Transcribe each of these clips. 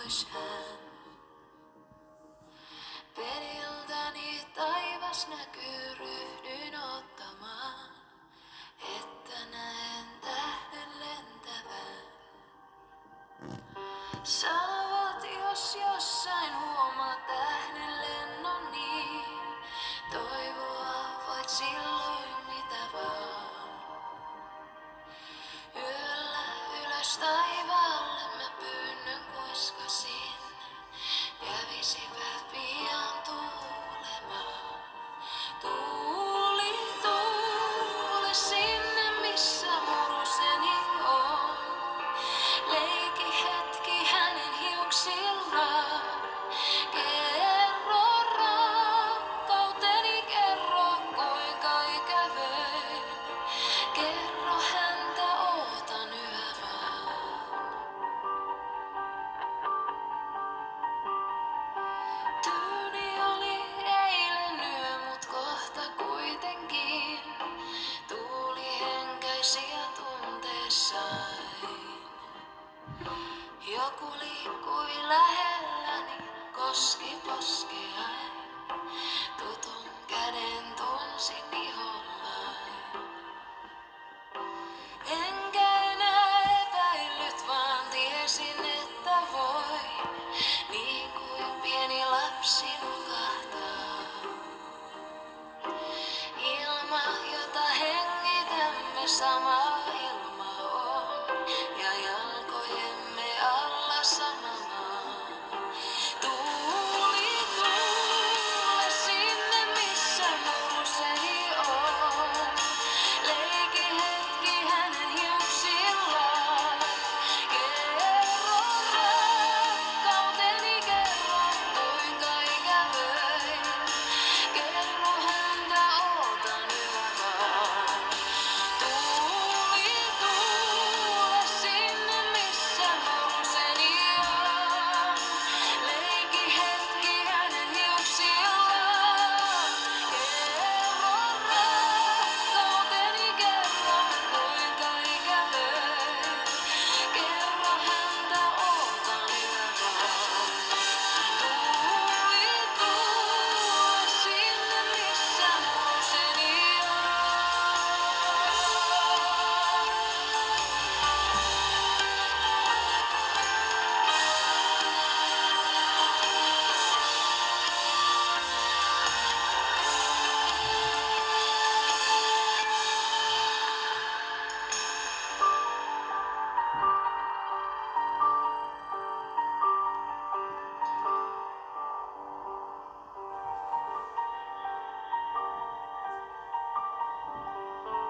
ois hän. Periltäni taivas näkyy, ryhdyin ottamaan, että näen tähden lentävän. Sanovat, jos jossain huomaa tähden lennon, niin toivoa voit silloin mitä vaan. Yöllä ylös taivaalle mä pyynnön kuiskasin, kävisipä pian tuulemaan. Tuuli, tuule sinne missä muruseni on. Leiki hetki hänen hiuksillaan. Kerro rakkauteni, kerro kuinka ikävöin. Kerro häntä ootan yhä vaan. Tyyni oli eilen yö, mut kohta kuitenkin tuuli henkäisi ja tunteessain. Joku liikkui lähelläni, koski poskeain. Tutun käden tunsin ihollain. Enkä enää epäillyt, vaan tiesin, että voin niin kuin pieni lapsi nukahtaa. Ilma, jota hengitämme, sama ilma on, ja jalkojemme alla sama maa. Tuuli, tuule sinne missä muruseni on. Leiki hetki hänen hiuksillaan. Kerro rakkauteni, kerro kuinka ikävöin. Kerro häntä ootan yhä vaan. Tuuli, tuule sinne missä muruseni on. Leiki hetki hänen hiuksillaan. Kerro rakkauteni, kerro kuinka ikävöin. Kerro häntä ootan yhä vaan. Tuuli, tuule sinne missä muruseni on.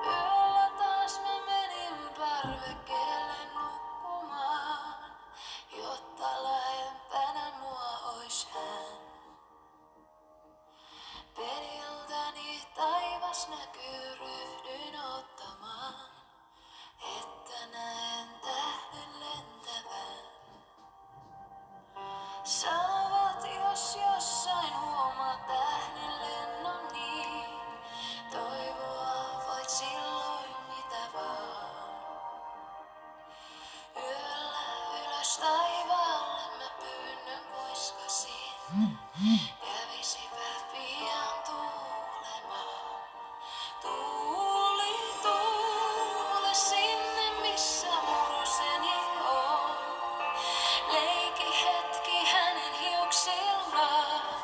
Yöllä taas mä menin parvekkeelle nukkumaan, jotta lähempänä mua ois hän. Periltäni taivas näkyy, ryhdyin ottamaan, että näen tähden lentävän. Sanovat, jos jossain huomaa tähden lennon, niin toivoa voit silloin mitä vaan. Yöllä ylös taivaalle mä pyynnön kuiskasin, kävisipä pian tuulemaan. Tuuli, tuule sinne missä muruseni on. Leiki hetki hänen hiuksillaan.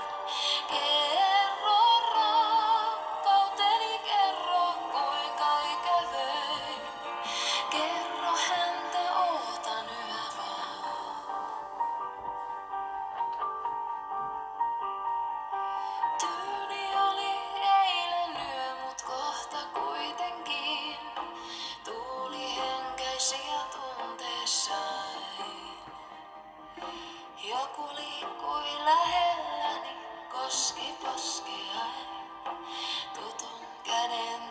Kerro rakkauteni, kerro kuinka ikävöin. Kerro häntä ootan yhä vaan. Tyyni oli eilen yö, mut kohta kuitenkin tuuli henkäisi ja tunteessain. Joku liikkui lähelläni, koski poskeain. Tutun käden